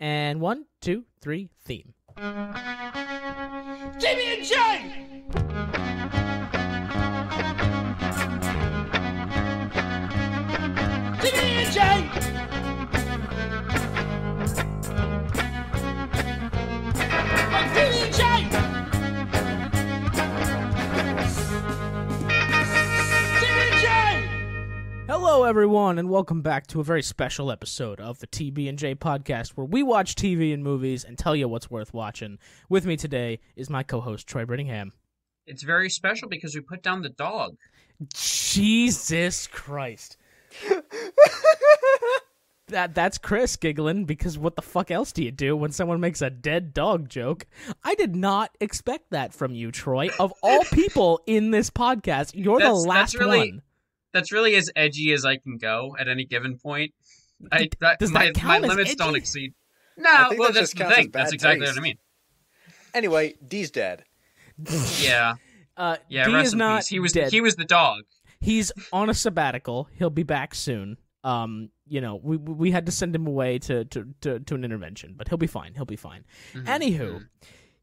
And 1, 2, 3, theme. TB&J! TB&J! Hello, everyone, and welcome back to a very special episode of the TB&J podcast, where we watch TV and movies and tell you what's worth watching. With me today is my co-host, Troy Brittingham. It's very special because we put down the dog. Jesus Christ. That's Chris giggling, because what the fuck else do you do when someone makes a dead dog joke? I did not expect that from you, Troy. Of all people in this podcast, you're the last one. That's really as edgy as I can go at any given point. Does that count my as limits edgy? Don't exceed. No, well, that's the thing. That's exactly taste. what I mean. Anyway, D's dead. Yeah. D rest is in not peace. He was dead. He was the dog. He's on a sabbatical. He'll be back soon. We had to send him away to an intervention, but he'll be fine. He'll be fine. Mm-hmm. Anywho,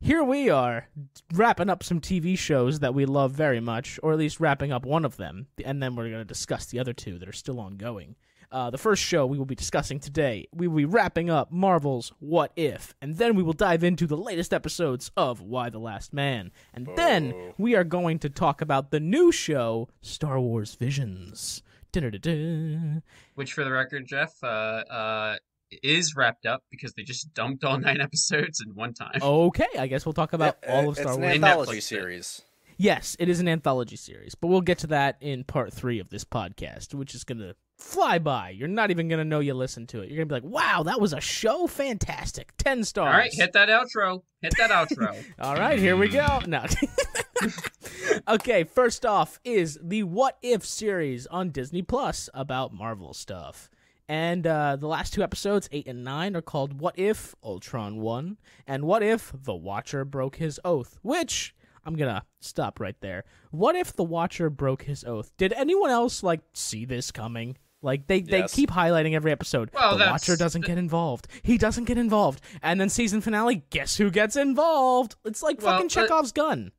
here we are, wrapping up some TV shows that we love very much, or at least wrapping up one of them, and then we're going to discuss the other two that are still ongoing. The first show we will be discussing today, we will be wrapping up Marvel's What If, and then we will dive into the latest episodes of Why the Last Man, and then we are going to talk about the new show, Star Wars Visions. Da-da-da-da. Which, for the record, Jeff, is wrapped up because they just dumped all 9 episodes in one time. Okay, I guess we'll talk about all of Star Wars. It's an anthology series. Yes, it is an anthology series, but we'll get to that in part 3 of this podcast, which is going to fly by. You're not even going to know you listened to it. You're going to be like, wow, that was a show? Fantastic. 10 stars. All right, hit that outro. All right, here we go. No. Okay, first off is the What If series on Disney Plus about Marvel stuff. And the last 2 episodes, 8 and 9, are called What If Ultron Won and What If the Watcher Broke His Oath, which I'm going to stop right there. What if the Watcher broke his oath? Did anyone else, see this coming? They keep highlighting every episode. Well, the Watcher doesn't get involved. He doesn't get involved. And then season finale, guess who gets involved? It's like fucking Chekhov's gun.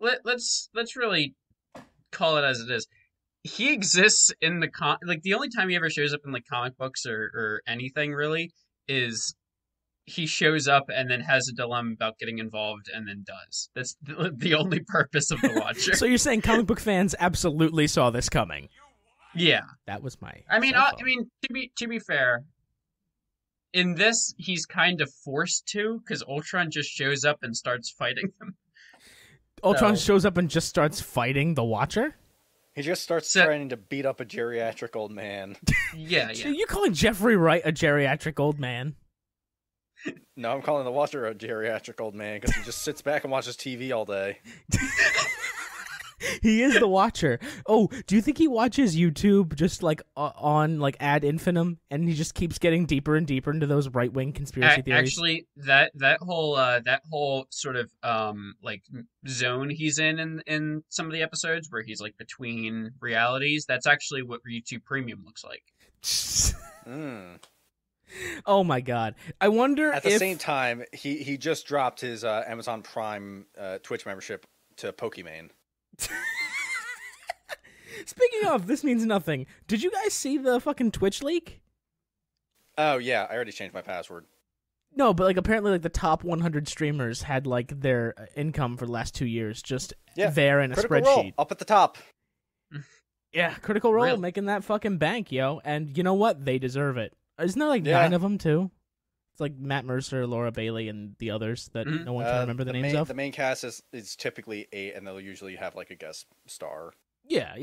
Let's really call it as it is. He exists in the the only time he ever shows up in comic books or anything really is he shows up and then has a dilemma about getting involved and then does. That's the only purpose of the Watcher. So you're saying comic book fans absolutely saw this coming? Yeah, that was my. To be fair, in this he's kind of forced to because Ultron just shows up and starts fighting him. Ultron shows up and just starts fighting the Watcher? He just starts trying to beat up a geriatric old man. Yeah. You calling Jeffrey Wright a geriatric old man? No, I'm calling the Watcher a geriatric old man because he just sits back and watches TV all day. He is the Watcher. Oh, do you think he watches YouTube just on ad infinitum, and he just keeps getting deeper and deeper into those right-wing conspiracy theories? Actually, that whole sort of zone he's in some of the episodes where he's between realities, that's actually what YouTube Premium looks like. Oh my god. I wonder At the same time, he just dropped his Amazon Prime Twitch membership to Pokimane. Speaking of, this means nothing. Did you guys see the fucking Twitch leak? Oh yeah, I already changed my password. No, but apparently the top 100 streamers had their income for the last 2 years just there in a Critical spreadsheet. Role, up at the top. Yeah, Critical Role Really? making that fucking bank, yo. And you know what? They deserve it. Isn't there 9 of them too? It's Matt Mercer, Laura Bailey, and the others that no one can remember the names of. The main cast is typically 8, and they'll usually have a guest star. Yeah.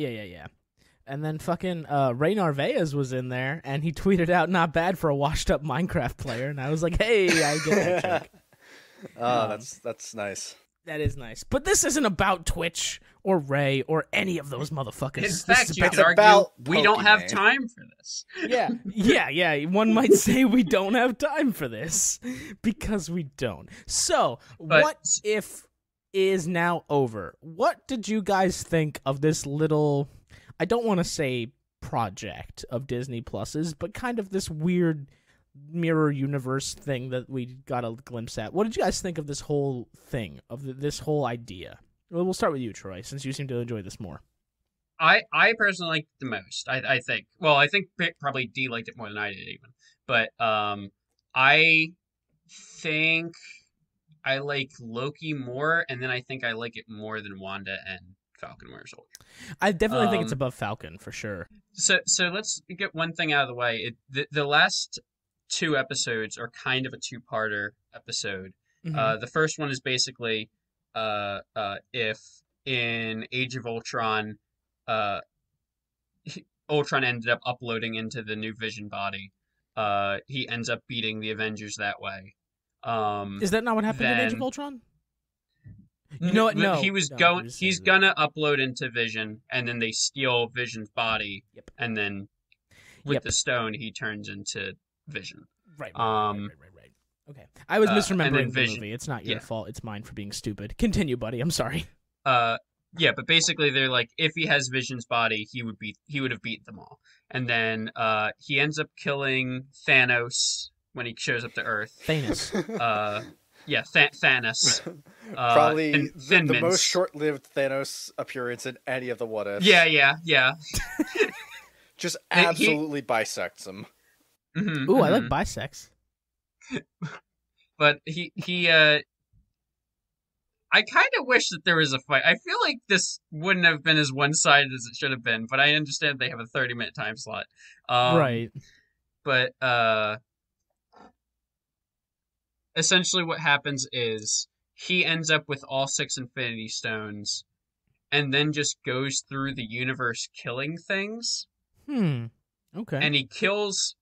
And then fucking Ray Narvaez was in there, and he tweeted out, "Not bad for a washed-up Minecraft player." And I was like, "Hey, I get that joke." That's nice. That is nice. But this isn't about Twitch or Ray or any of those motherfuckers. In fact, you could argue we don't have time for this. Yeah. One might say we don't have time for this because we don't. So, What If is now over. What did you guys think of this little, I don't want to say project of Disney Plus's, but kind of this weird mirror universe thing that we got a glimpse at. What did you guys think of this whole thing, this whole idea? Well, we'll start with you, Troy, since you seem to enjoy this more. I personally liked it the most. I think. Well, I think probably D liked it more than I did even. But I think I like Loki more, and then I think I like it more than Wanda and Falcon Winter Soldier. I definitely think it's above Falcon for sure. So let's get one thing out of the way. The last 2 episodes are kind of a 2-parter episode. Mm-hmm. The first one is basically if in Age of Ultron, Ultron ended up uploading into the new Vision body. He ends up beating the Avengers that way. Is that not what happened in Age of Ultron? You know what? No, he's gonna upload into Vision, and then they steal Vision's body, and then with the stone, he turns into Vision. Right. Okay, I was misremembering the movie. It's not your fault. It's mine for being stupid. Continue, buddy. I'm sorry. Yeah, but basically they're like, if he has Vision's body, he would have beaten them all. And then he ends up killing Thanos when he shows up to Earth. Thanos. Thanos. Probably the most short-lived Thanos appearance in any of the What Ifs. Yeah. Just absolutely bisects him. Mm-hmm, I like bisects. But he I kind of wish that there was a fight. I feel like this wouldn't have been as one-sided as it should have been, but I understand they have a 30-minute time slot. Right. But essentially what happens is he ends up with all 6 Infinity Stones and then just goes through the universe killing things. Okay. And he kills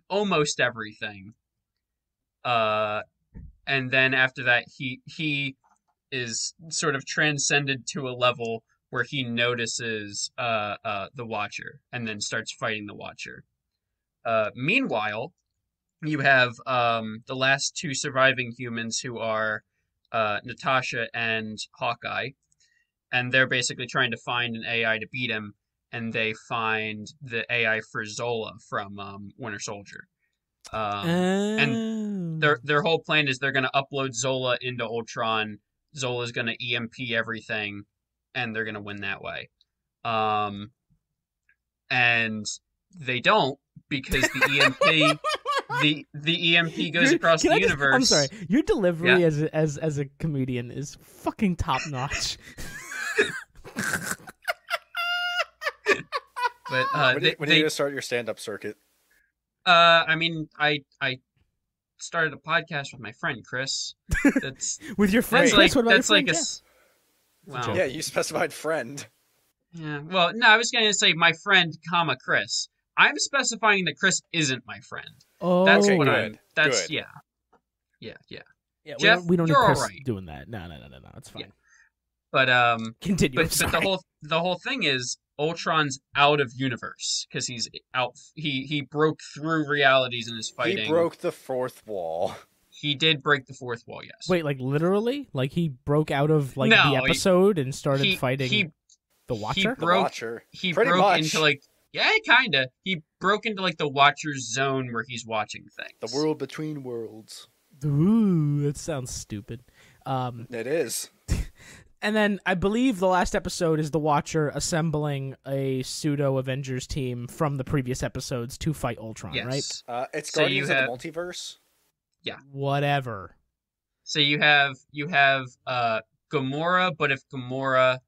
almost everything. And then after that, he is sort of transcended to a level where he notices the Watcher and then starts fighting the Watcher. Meanwhile, you have the last 2 surviving humans who are Natasha and Hawkeye, and they're basically trying to find an AI to beat him, and they find the AI for Zola from Winter Soldier. And their whole plan is they're going to upload Zola into Ultron. Zola's going to EMP everything, and they're going to win that way. And they don't, because the EMP the EMP goes across the universe. I'm sorry, your delivery as a comedian is fucking top notch. But when are you gonna start your stand-up circuit? I mean, I started a podcast with my friend Chris. That's with your friend Chris. What about that's your friend? Wow. Yeah, you specified friend. Yeah. Well, no, I was going to say my friend, Chris. I'm specifying that Chris isn't my friend. Oh, that's okay, what good. That's good. Yeah. Jeff, we don't need Chris right. doing that. No, it's fine. Yeah. But continue. But the whole thing is Ultron's out of universe because he's out. He broke through realities and is fighting. He broke the 4th wall. He did break the 4th wall. Yes. Wait, like literally? Like he broke out of the episode and started fighting the Watcher? The Watcher. He Pretty broke much. into kinda. He broke into the Watcher's zone where he's watching things. The world between worlds. Ooh, that sounds stupid. It is. And then I believe the last episode is the Watcher assembling a pseudo Avengers team from the previous episodes to fight Ultron, yes. Right? It's Guardians of the Multiverse. Yeah. Whatever. So you have Gamora, but if Gamora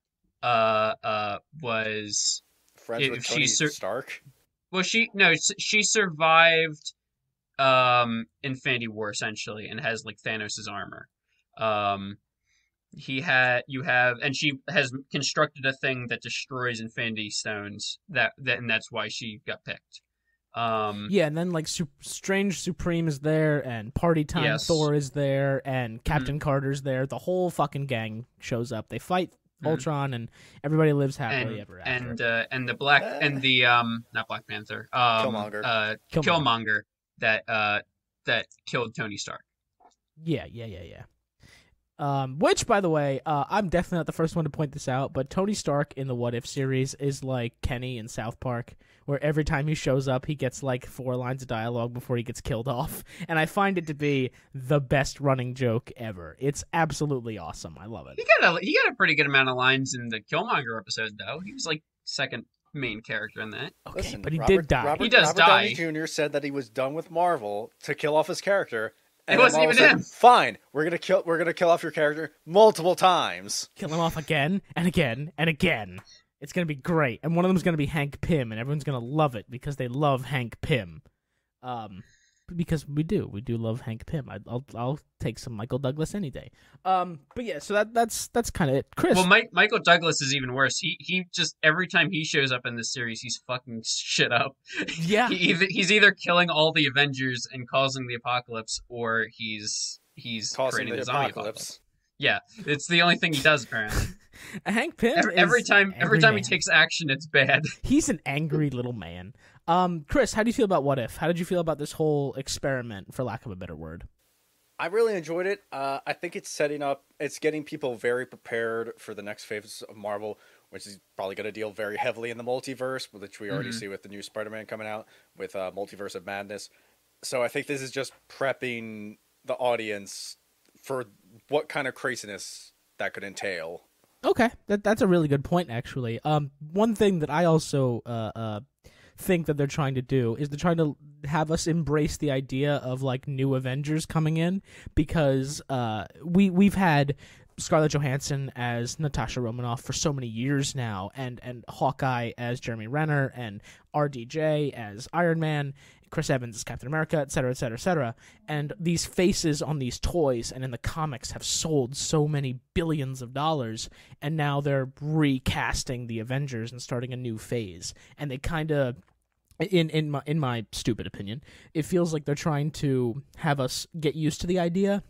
was friends with Tony Stark. Well, she survived Infinity War essentially and has Thanos' armor. She has constructed a thing that destroys Infinity Stones and that's why she got picked. And then Strange Supreme is there, and Party Time Thor is there, and Captain Carter's there. The whole fucking gang shows up. They fight Ultron, and everybody lives happily ever after. And the Black and the not Black Panther, Killmonger that killed Tony Stark. Yeah. Which, by the way, I'm definitely not the first one to point this out, but Tony Stark in the What If series is like Kenny in South Park, where every time he shows up, he gets like 4 lines of dialogue before he gets killed off. And I find it to be the best running joke ever. It's absolutely awesome. I love it. He got a pretty good amount of lines in the Killmonger episode, though. He was like second main character in that. Okay, Listen, but he did die. He does Robert die. Downey Jr. said that he was done with Marvel to kill off his character. And It wasn't Marvel even said, him. Fine, we're gonna kill off your character multiple times. Kill him off again and again and again. It's going to be great. And one of them is going to be Hank Pym, and everyone's going to love it because they love Hank Pym. Because we do love Hank Pym. I'll take some Michael Douglas any day. But yeah, so that's kind of it. Chris. Well, Michael Douglas is even worse. He just every time he shows up in this series, he's fucking shit up. Yeah. He's either killing all the Avengers and causing the apocalypse, or he's Causing creating the the zombie apocalypse. Yeah, it's the only thing he does apparently. Hank Pym Every is time an angry he man. takes action, it's bad. He's an angry little man. Chris, how do you feel about What If? How did you feel about this whole experiment, for lack of a better word? I really enjoyed it. I think it's getting people very prepared for the next phase of Marvel, which is probably going to deal very heavily in the multiverse, which we already see with the new Spider-Man coming out, with Multiverse of Madness. So I think this is just prepping the audience for what kind of craziness that could entail. Okay, that's a really good point, actually. One thing that I also think that they're trying to do is they're trying to have us embrace the idea of like new Avengers coming in, because we've had Scarlett Johansson as Natasha Romanoff for so many years now, and Hawkeye as Jeremy Renner, and RDJ as Iron Man, Chris Evans as Captain America, etc., etc., etc. And these faces on these toys and in the comics have sold so many billions of dollars, and now they're recasting the Avengers and starting a new phase. And they kind of, in my stupid opinion, it feels like they're trying to have us get used to the idea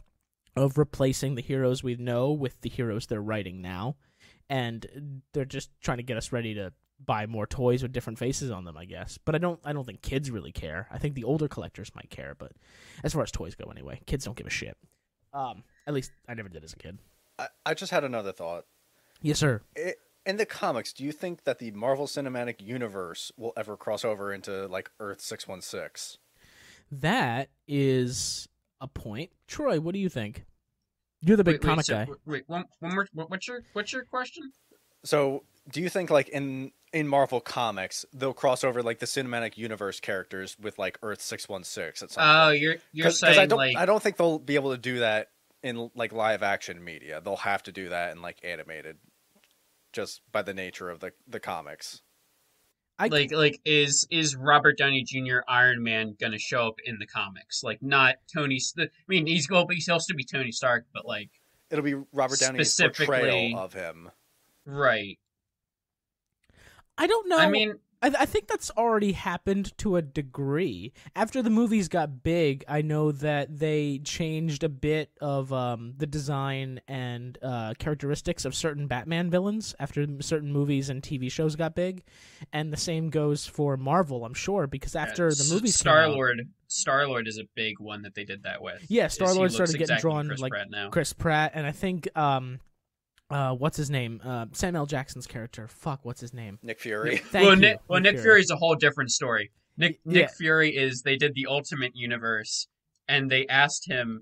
of replacing the heroes we know with the heroes they're writing now, and they're just trying to get us ready to buy more toys with different faces on them, I guess. But I don't think kids really care. I think the older collectors might care, but as far as toys go anyway, kids don't give a shit. At least I never did as a kid. I just had another thought. Yes, sir. In the comics, do you think that the Marvel Cinematic Universe will ever cross over into like Earth 616? That is a point. Troy, what do you think? You're the big comic guy. Wait, one more. What's your question? So, do you think like in Marvel Comics they'll cross over like the cinematic universe characters with like Earth 616 at some point? Oh, you're saying I don't think they'll be able to do that in like live action media. They'll have to do that in like animated, just by the nature of the comics. Is Robert Downey Jr. Iron Man gonna show up in the comics? Like, not Tony. I mean, he'll still be Tony Stark, but like It'll be Robert Downey's portrayal of him. Right. I don't know. I mean, I think that's already happened to a degree. After the movies got big, I know that they changed a bit of the design and characteristics of certain Batman villains after certain movies and TV shows got big. And the same goes for Marvel, I'm sure, because after the movies Star-Lord is a big one that they did that with. Yeah, Star-Lord started getting drawn Chris like Pratt now. Chris Pratt, and I think what's his name? Samuel Jackson's character. Fuck, what's his name? Nick Fury. Nick Fury's a whole different story. Nick Fury they did the Ultimate Universe, and they asked him.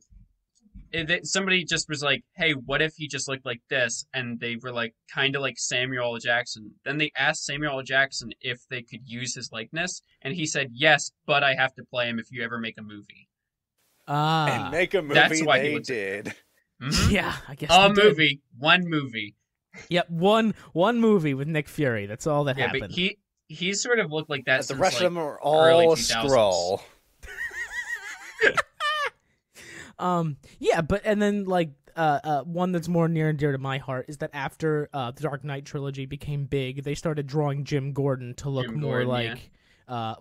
Somebody just was like, "Hey, what if he just looked like this?" And they were like, kind of like Samuel L. Jackson. Then they asked Samuel L. Jackson if they could use his likeness, and he said, "Yes, but I have to play him if you ever make a movie." And make a movie. That's why they did. Mm-hmm. Yeah, I guess One movie. Yep, one movie with Nick Fury. That's all that happened. But he sort of looked like that. The Since, rest like, of them are early all 2000s. Skrull. Yeah, but and then like one that's more near and dear to my heart is that after the Dark Knight trilogy became big, they started drawing Jim Gordon to look more like oh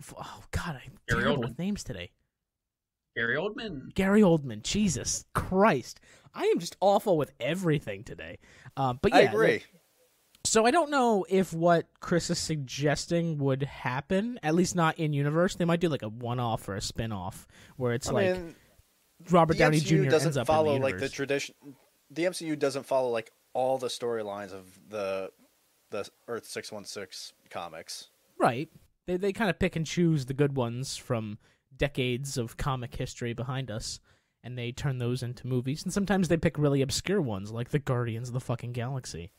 god, I'm terrible with names today. Gary Oldman. Gary Oldman. Jesus Christ. I am just awful with everything today. But yeah, I agree. So I don't know if what Chris is suggesting would happen, at least not in universe. They might do like a one-off or a spin-off where it's Robert Downey Jr. doesn't ends up follow in the like the universe. tradition. the MCU doesn't follow like all the storylines of the Earth 616 comics. Right. They kind of pick and choose the good ones from decades of comic history behind us, and they turn those into movies. And sometimes they pick really obscure ones, like the Guardians of the fucking Galaxy.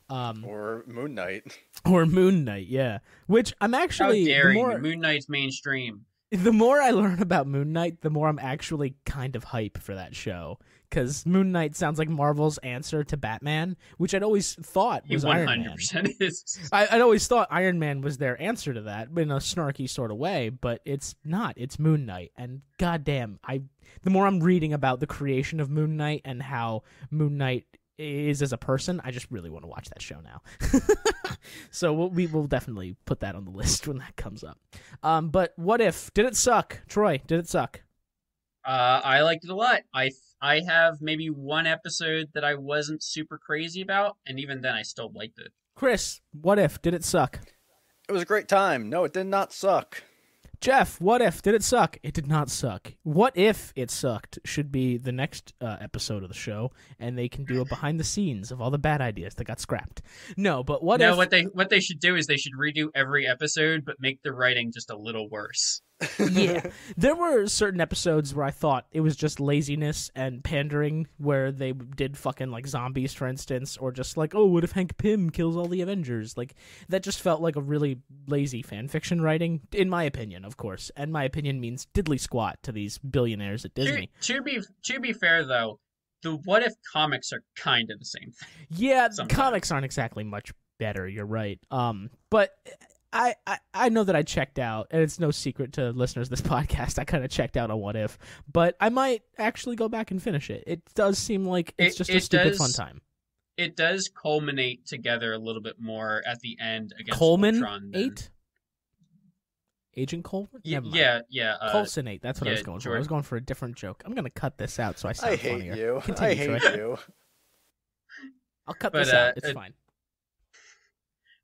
Or Moon Knight. Or Moon Knight, yeah. Which I'm actually... How dare you? Moon Knight's mainstream. The more I learn about Moon Knight, the more I'm actually kind of hype for that show. Because Moon Knight sounds like Marvel's answer to Batman, which I'd always thought was Iron Man. 100% is. I'd always thought Iron Man was their answer to that, in a snarky sort of way, but it's not. It's Moon Knight. And goddamn, the more I'm reading about the creation of Moon Knight and how Moon Knight is as a person, I just really want to watch that show now. So we will definitely put that on the list when that comes up. But what if? Did it suck? Troy, did it suck? I liked it a lot. I have maybe one episode that I wasn't super crazy about, and even then I still liked it. Chris, what if? Did it suck? It was a great time. No, it did not suck. Jeff, what if? Did it suck? It did not suck. What if it sucked should be the next episode of the show, and they can do a behind the scenes of all the bad ideas that got scrapped. No, but what if? What they should do is they should redo every episode, but make the writing just a little worse. Yeah, there were certain episodes where I thought it was just laziness and pandering, where they did fucking like zombies, for instance, or just like, oh, what if Hank Pym kills all the Avengers? Like that just felt like a really lazy fan fiction writing, in my opinion, of course. And my opinion means diddly squat to these billionaires at Disney. To be fair, though, the What If comics are kind of the same thing. Yeah, comics aren't exactly much better. You're right. But I know that I checked out, and it's no secret to listeners of this podcast, I kind of checked out on What If, but I might actually go back and finish it. It does seem like it's just a stupid fun time. It does culminate together a little bit more at the end against Coleman Ultron. 8? Agent Coleman? Yeah. Coulson 8, that's what I was going for. I was going for a different joke. I'm going to cut this out so I sound funnier. You. Continue, I hate Troy. you. I'll cut this out. It's fine.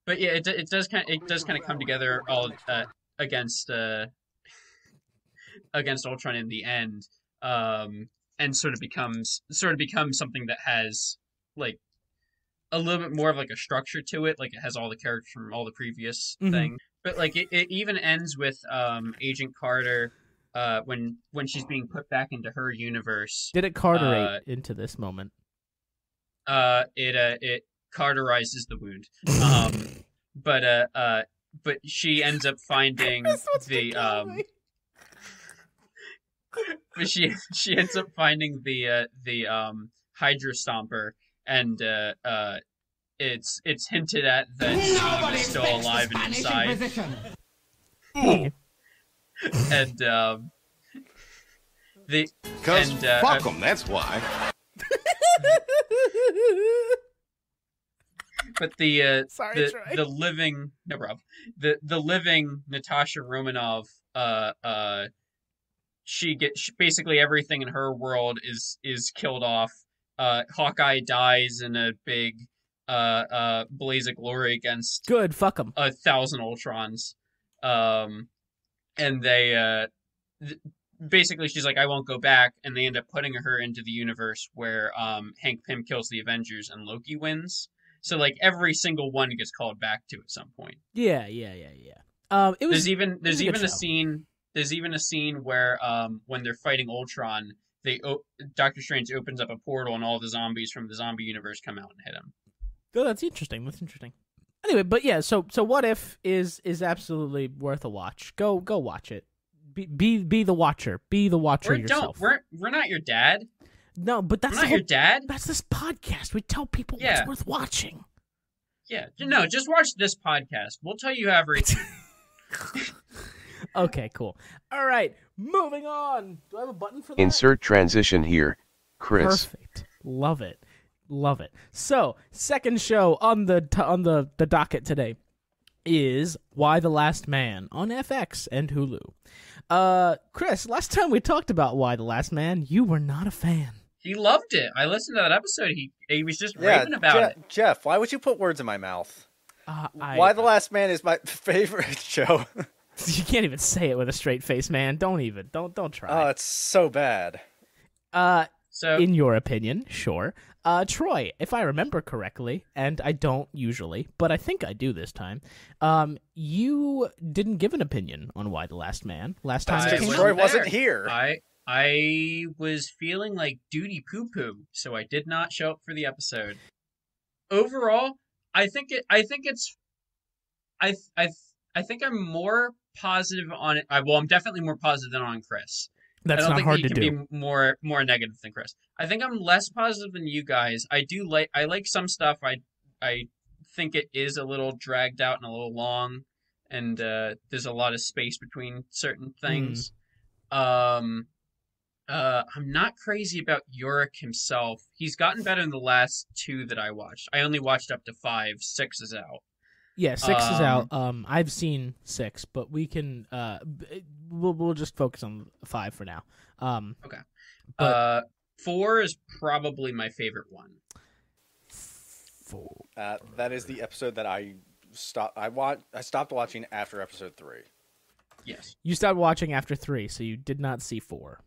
But yeah, it does kind of come together all against Ultron in the end, and sort of becomes something that has like a little bit more of like a structure to it. Like it has all the characters from all the previous thing. But like it even ends with Agent Carter when she's being put back into her universe. Did it Carterate into this moment? It cauterizes the wound. But she ends up finding the but she ends up finding the Hydra Stomper, and it's hinted at that she is still alive and inside. And fuck them, that's why. But the living the living Natasha Romanoff, she basically everything in her world is killed off. Hawkeye dies in a big blaze of glory against fuck 1,000 Ultrons, and they basically she's like, I won't go back, and they end up putting her into the universe where Hank Pym kills the Avengers and Loki wins. So like every single one gets called back to at some point. Yeah. There's even a scene where when they're fighting Ultron, Doctor Strange opens up a portal and all the zombies from the zombie universe come out and hit him. Oh, that's interesting. Anyway, but yeah, so What If is absolutely worth a watch. Go watch it. Be the watcher. Be the watcher yourself. We're not your dad. No, but that's not your dad. That's this podcast. We tell people what's worth watching. Yeah, no, just watch this podcast. We'll tell you everything. Okay, cool. All right, moving on. Do I have a button for that? Insert transition here, Chris. Perfect. Love it. So, second show on the docket today is Why the Last Man on FX and Hulu. Chris, last time we talked about Why the Last Man, you were not a fan. He loved it. I listened to that episode. He was just raving about it. Jeff, why would you put words in my mouth? Why the Last Man is my favorite show. You can't even say it with a straight face, man. Don't try. Oh, it's so bad. So, in your opinion, sure. Troy, if I remember correctly, and I don't usually, but I think I do this time, you didn't give an opinion on Y the Last Man last time. Troy wasn't here. I was feeling like duty poo poo, so I did not show up for the episode. Overall, I think I'm more positive on it. I'm definitely more positive than on Chris. That's I don't not think hard he to can do. be more negative than Chris. I think I'm less positive than you guys. I like some stuff. I think it is a little dragged out and a little long, and there's a lot of space between certain things. I'm not crazy about Yorick himself. He's gotten better in the last 2 that I watched. I only watched up to 5. 6 is out. Yeah, 6 is out. I've seen 6, but we can we'll just focus on 5 for now. Okay. But 4 is probably my favorite one. 4. That is the episode that I stopped watching after episode 3. Yes. You stopped watching after 3, so you did not see 4.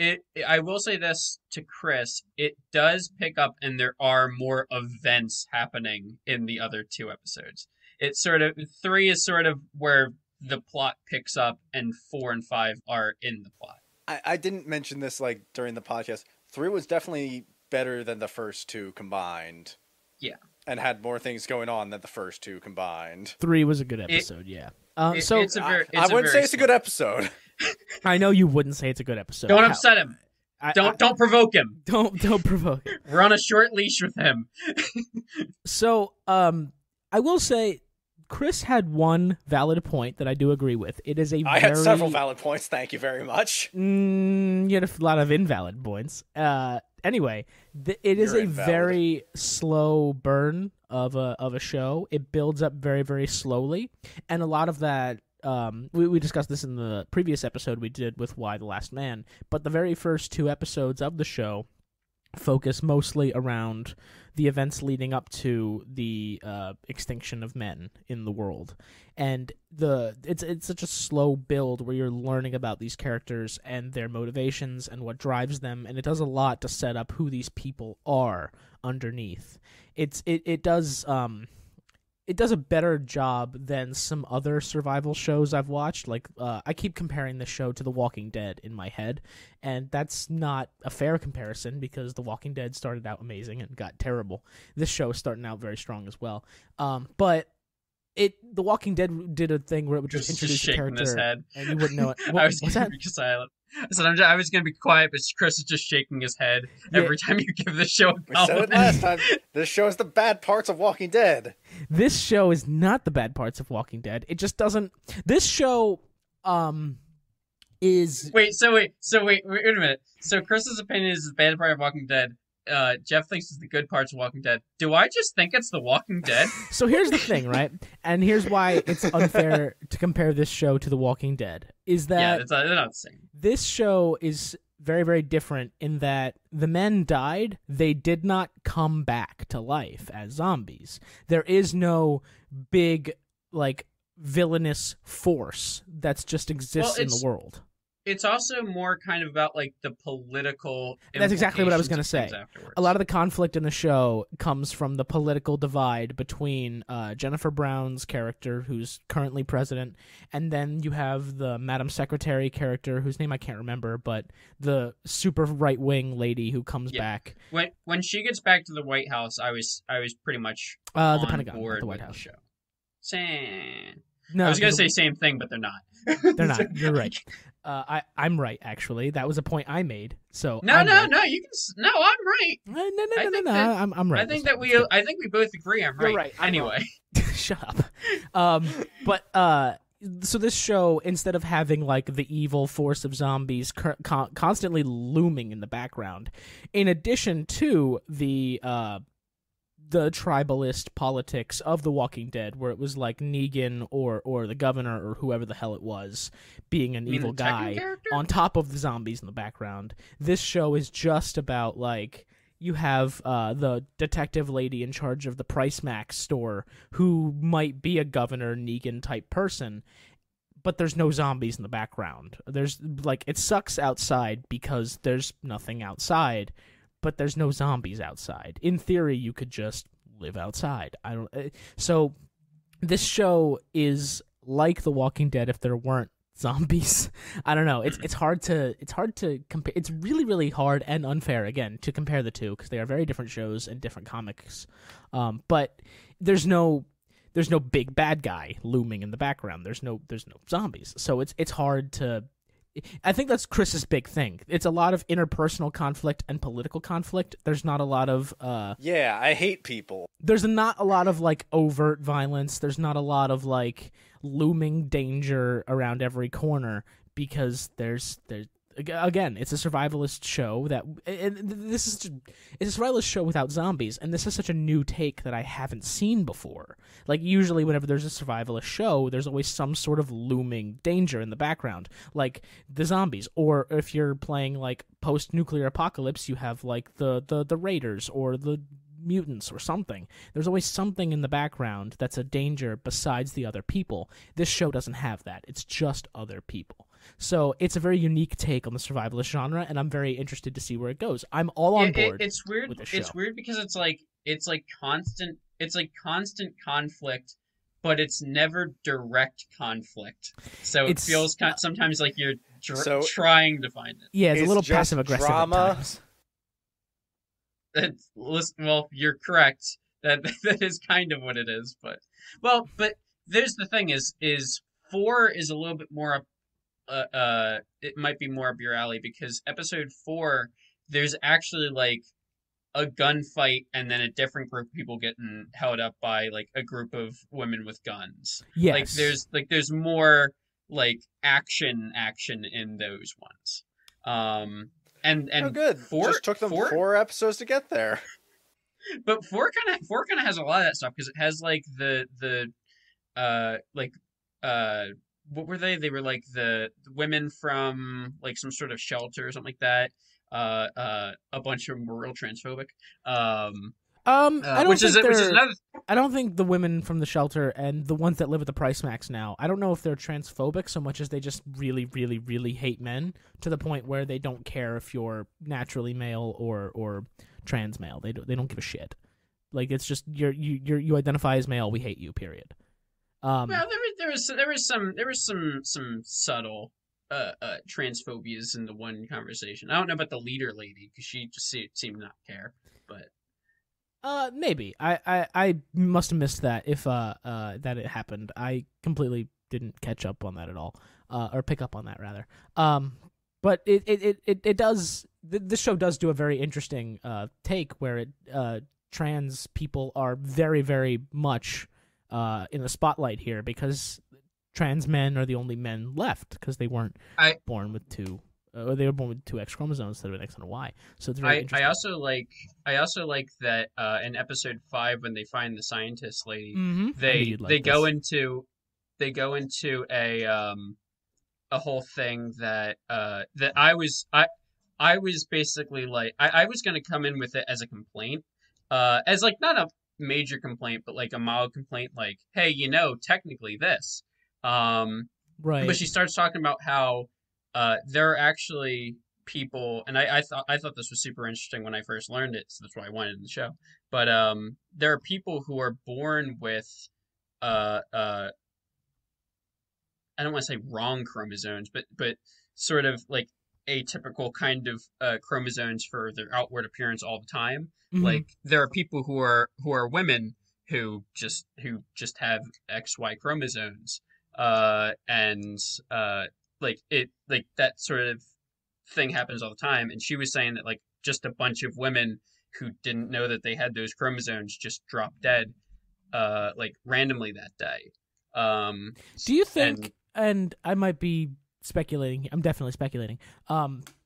I will say this to Chris, it does pick up and there are more events happening in the other 2 episodes. It's sort of 3 is sort of where the plot picks up and 4 and 5 are in the plot. I didn't mention this like during the podcast. 3 was definitely better than the first 2 combined. Yeah. And had more things going on than the first 2 combined. 3 was a good episode, yeah. I wouldn't say it's a good episode. I know you wouldn't say it's a good episode. Don't upset him. Don't provoke him. Don't provoke him. We're on a short leash with him. So, I will say, Chris had one valid point that I do agree with. It is I had several valid points. Thank you very much. You had a lot of invalid points. Anyway, it is a very slow burn of a show. It builds up very, very slowly, and a lot of that. We discussed this in the previous episode we did with Y the Last Man, but the very first 2 episodes of the show focus mostly around the events leading up to the extinction of men in the world, and it's such a slow build where you're learning about these characters and their motivations and what drives them, and it does a lot to set up who these people are underneath. It does a better job than some other survival shows I've watched. Like, I keep comparing this show to The Walking Dead in my head, and that's not a fair comparison because The Walking Dead started out amazing and got terrible. This show is starting out very strong as well. But The Walking Dead did a thing where it would just introduce a character, his head. And you wouldn't know it. What's that? Silent. I said I was going to be quiet, but Chris is just shaking his head every time you give this show a compliment. We said it last time. This show is the bad parts of Walking Dead. This show is not the bad parts of Walking Dead. It just doesn't. This show is. Wait a minute. So Chris's opinion is the bad part of Walking Dead. Jeff thinks it's the good parts of Walking Dead. Do I just think it's The Walking Dead? So here's the thing, right? And here's why it's unfair to compare this show to The Walking Dead. Is that they're not the same. This show is very, very different in that the men died. They did not come back to life as zombies. There is no big, like, villainous force that's just exists in the world. It's also more kind of about, like, the political. That's exactly what I was going to say. Afterwards. A lot of the conflict in the show comes from the political divide between Jennifer Brown's character, who's currently president, and then you have the Madam Secretary character, whose name I can't remember, but the super right-wing lady who comes back. When she gets back to the White House, I was pretty much the Pentagon, board the White with House. The show. No, I was going to say same thing, but they're not. They're not. You're right. I'm right, actually. That was a point I made. So no, you can. No, I'm right. No. I'm right. I think we both agree. I'm right. You're right. Anyway, shut up. So this show, instead of having like the evil force of zombies constantly looming in the background, in addition to the tribalist politics of The Walking Dead, where it was like Negan or the governor or whoever the hell it was being an evil guy on top of the zombies in the background. This show is just about, like, you have the detective lady in charge of the Price Max store who might be a Governor Negan type person, but there's no zombies in the background. There's like it sucks outside because there's nothing outside, but there's no zombies outside. In theory, you could just live outside. So this show is like The Walking Dead if there weren't zombies. I don't know. It's hard to compare. It's really, really hard and unfair again to compare the two because they are very different shows and different comics. But there's no big bad guy looming in the background. There's no zombies. So it's hard to. I think that's Chris's big thing. It's a lot of interpersonal conflict and political conflict. There's not a lot of yeah, I hate people. There's not a lot of like overt violence. There's not a lot of like looming danger around every corner because there's again, it's a survivalist show it's a survivalist show without zombies, and this is such a new take that I haven't seen before. Like usually whenever there's a survivalist show, there's always some sort of looming danger in the background, like the zombies, or if you're playing like post-nuclear apocalypse, you have like the raiders or the mutants or something. There's always something in the background that's a danger besides the other people. This show doesn't have that. It's just other people. So it's a very unique take on the survivalist genre, and I'm very interested to see where it goes. I'm all on board. It's weird. With the show. It's weird because it's like constant conflict, but it's never direct conflict. So it feels sometimes like you're trying to find it. Yeah, it's a little passive aggressive at times. Well, you're correct. That is kind of what it is, but there's the thing is 4 is a little bit more it might be more up your alley because episode 4 there's actually like a gunfight and then a different group of people getting held up by like a group of women with guns. Yes. There's more like action in those ones. And oh, good. 4 just took them 4 episodes to get there. But 4 kind of has a lot of that stuff because it has like what were they? They were like the women from like some sort of shelter or something like that. A bunch of them were real transphobic. I don't think the women from the shelter and the ones that live at the Price Max now, I don't know if they're transphobic so much as they just really, really, really hate men to the point where they don't care if you're naturally male or trans male. They don't give a shit. Like it's just you identify as male, we hate you. Period. Well, there was some subtle transphobias in the one conversation. I don't know about the leader lady because she just seemed not to care, but. Maybe I must have missed that if that it happened. I completely didn't catch up on that at all, or pick up on that rather. But it does. This show does do a very interesting take where trans people are very, very much in the spotlight here because trans men are the only men left because they weren't born with two. Or they were born with 2 X chromosomes instead of an X and a Y. So it's very interesting. I also like that in episode 5 when they find the scientist lady, mm-hmm. they go into a whole thing that I was basically like I was gonna come in with it as a complaint, as like not a major complaint but like a mild complaint, like hey, technically this, right. But she starts talking about how. There are actually people, and I thought this was super interesting when I first learned it, so that's why I wanted it in the show. But there are people who are born with I don't want to say wrong chromosomes, but sort of like atypical kind of chromosomes for their outward appearance all the time. Mm-hmm. Like there are people who are women who just have XY chromosomes, and like that sort of thing happens all the time. And she was saying that like just a bunch of women who didn't know that they had those chromosomes just dropped dead like randomly that day. Do you think, and I might be speculating, I'm definitely speculating,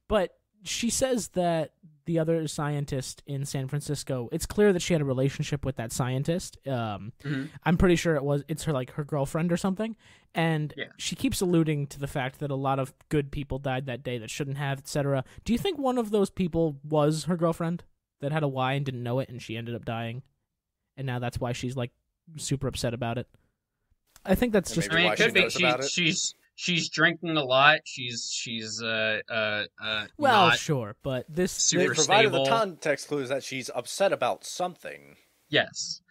but she says that the other scientist in San Francisco, it's clear that she had a relationship with that scientist. Mm-hmm. I'm pretty sure it's her girlfriend or something. And she keeps alluding to the fact that a lot of good people died that day that shouldn't have, etc. Do you think one of those people was her girlfriend that had a Y and didn't know it and she ended up dying? And now that's why she's like super upset about it. I think that's just. I mean, it could be. she's drinking a lot. She's well, not sure, but They super provided stable. the context clues that she's upset about something. Yes.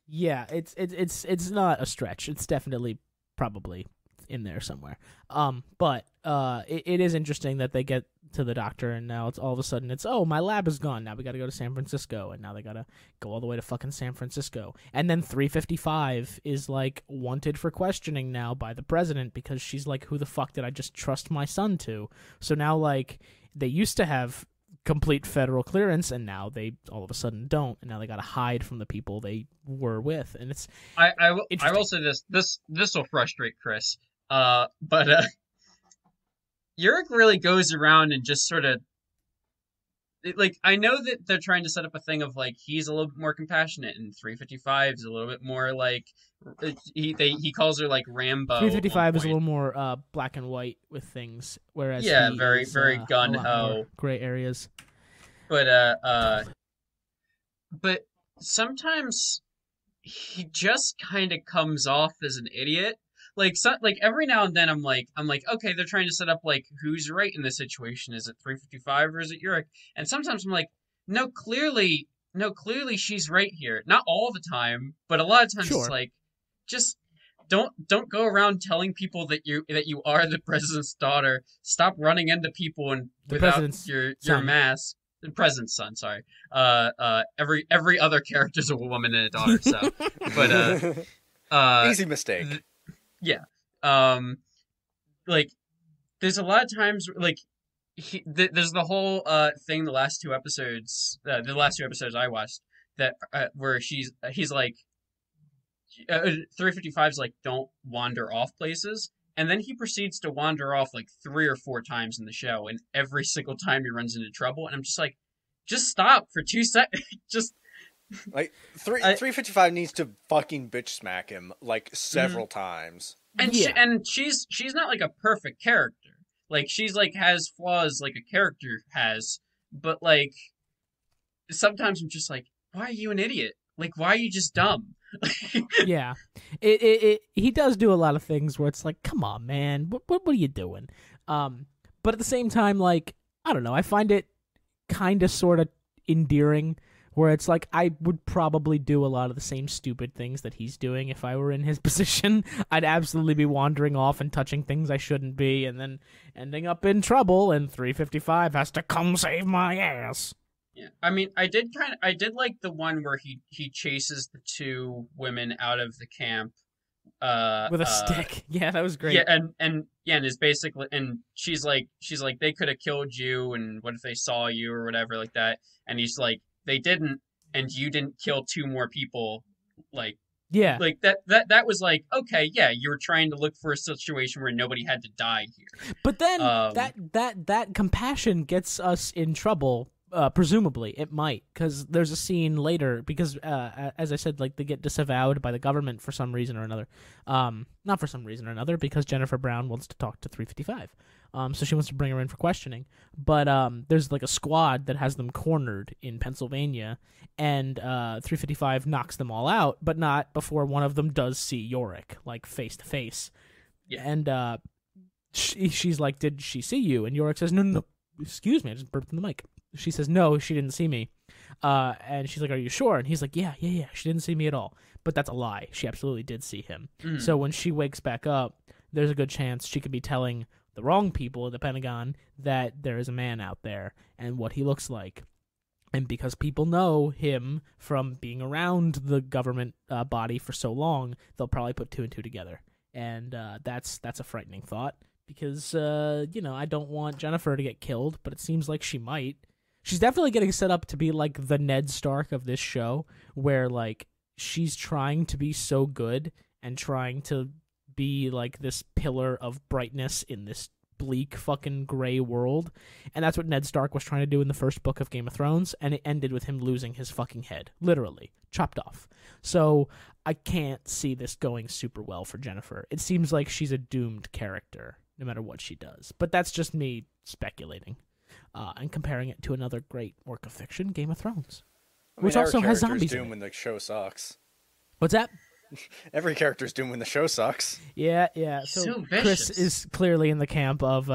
Yeah, it's not a stretch. It's definitely probably in there somewhere. But it is interesting that they get to the doctor and now it's all of a sudden it's, oh, my lab is gone. Now we got to go to San Francisco, and now they got to go all the way to fucking San Francisco. And then 355 is like wanted for questioning now by the president because she's like, who the fuck did I just trust my son to? So now like they used to have complete federal clearance and now they all of a sudden don't, and now they got to hide from the people they were with. And it's I will say this will frustrate Chris. But Yurik really goes around and just sort of like, I know that they're trying to set up a thing of like he's a little bit more compassionate and 355 is a little bit more like he calls her like Rambo. 355 is a little more black and white with things, whereas very gun ho, gray areas. But sometimes he just kind of comes off as an idiot. Like every now and then I'm like, okay, they're trying to set up like who's right in this situation. Is it 355 or is it Yurik? And sometimes I'm like, no, clearly she's right here. Not all the time, but a lot of times sure. It's like, just don't go around telling people that you are the president's daughter. Stop running into people and without your mask. The president's son, sorry. Every other character's a woman and a daughter. So, but easy mistake. Yeah. Like, there's a lot of times, like, there's the whole thing, the last two episodes I watched, that where he's like, 355's like, don't wander off places. And then he proceeds to wander off like 3 or 4 times in the show, and every single time he runs into trouble. And I'm just like, just stop for 2 seconds. Just like 355 needs to fucking bitch smack him like several times. And she's not like a perfect character. Like she's like has flaws like a character has, but like sometimes I'm just like, why are you an idiot? Like why are you just dumb? Yeah, he does do a lot of things where it's like, come on, man, what are you doing? But at the same time, like, I don't know, I find it kind of sort of endearing, where it's like I would probably do a lot of the same stupid things that he's doing if I were in his position. I'd absolutely be wandering off and touching things I shouldn't be, and then ending up in trouble, and 355 has to come save my ass. Yeah, I mean, I did like the one where he chases the 2 women out of the camp with a stick. Yeah, that was great. Yeah, and is basically, and she's like they could have killed you, and what if they saw you or whatever like that, and he's like, they didn't, and you didn't kill 2 more people. Like, yeah, like that was like, okay, yeah, you were trying to look for a situation where nobody had to die here. But then that compassion gets us in trouble. Presumably it might, because there's a scene later, because as I said, like, they get disavowed by the government for some reason or another. Not for some reason or another, because Jennifer Brown wants to talk to 355. So she wants to bring her in for questioning. But there's like a squad that has them cornered in Pennsylvania, and 355 knocks them all out, but not before one of them does see Yurik, like, face to face. Yeah. And she's like, did she see you? And Yurik says, no, excuse me, I just burped in the mic. She says, no, she didn't see me. And she's like, are you sure? And he's like, yeah, she didn't see me at all. But that's a lie. She absolutely did see him. So when she wakes back up, there's a good chance she could be telling the wrong people in the Pentagon that there is a man out there and what he looks like. And because people know him from being around the government body for so long, they'll probably put 2 and 2 together. And that's a frightening thought, because, I don't want Jennifer to get killed, but it seems like she might. She's definitely getting set up to be like the Ned Stark of this show, where like she's trying to be so good and trying to be like this pillar of brightness in this bleak fucking gray world. And that's what Ned Stark was trying to do in the first book of Game of Thrones, and it ended with him losing his fucking head, literally chopped off. So I can't see this going super well for Jennifer. It seems like she's a doomed character no matter what she does, but that's just me speculating. And comparing it to another great work of fiction, Game of Thrones, which also has zombies. Doom when the show sucks. What's that? Every character's doomed when the show sucks. Yeah. So Chris is clearly in the camp of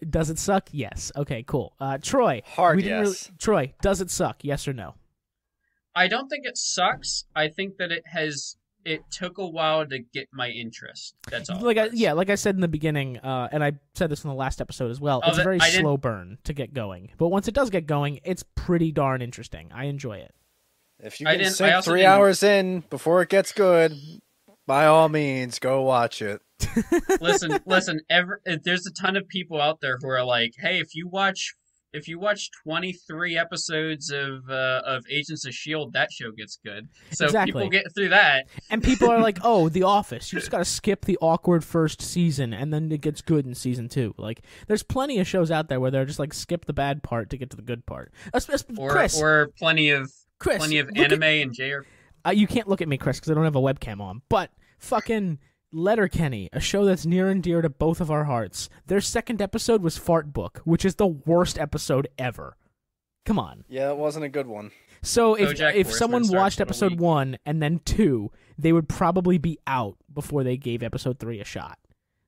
does it suck? Yes. Okay, cool. Troy. Yes. Troy, does it suck? Yes or no? I don't think it sucks. I think that it took a while to get my interest. That's all. Like I said in the beginning, and I said this in the last episode as well. It's a very slow burn to get going, but once it does get going, it's pretty darn interesting. I enjoy it. If you can sink 3 hours in before it gets good, by all means, go watch it. Listen. There's a ton of people out there who are like, "Hey, if you watch 23 episodes of Agents of S.H.I.E.L.D., that show gets good." So people get through that. And people are like, "Oh, The Office. You just got to skip the awkward first season, and then it gets good in season 2." Like, there's plenty of shows out there where they're just like, skip the bad part to get to the good part. Or plenty of anime and JRPG. You can't look at me, Chris, because I don't have a webcam on. But fucking Letterkenny, a show that's near and dear to both of our hearts. Their second episode was Fart Book, which is the worst episode ever. Come on. Yeah, it wasn't a good one. So if someone watched episode 1 and then 2, they would probably be out before they gave episode 3 a shot.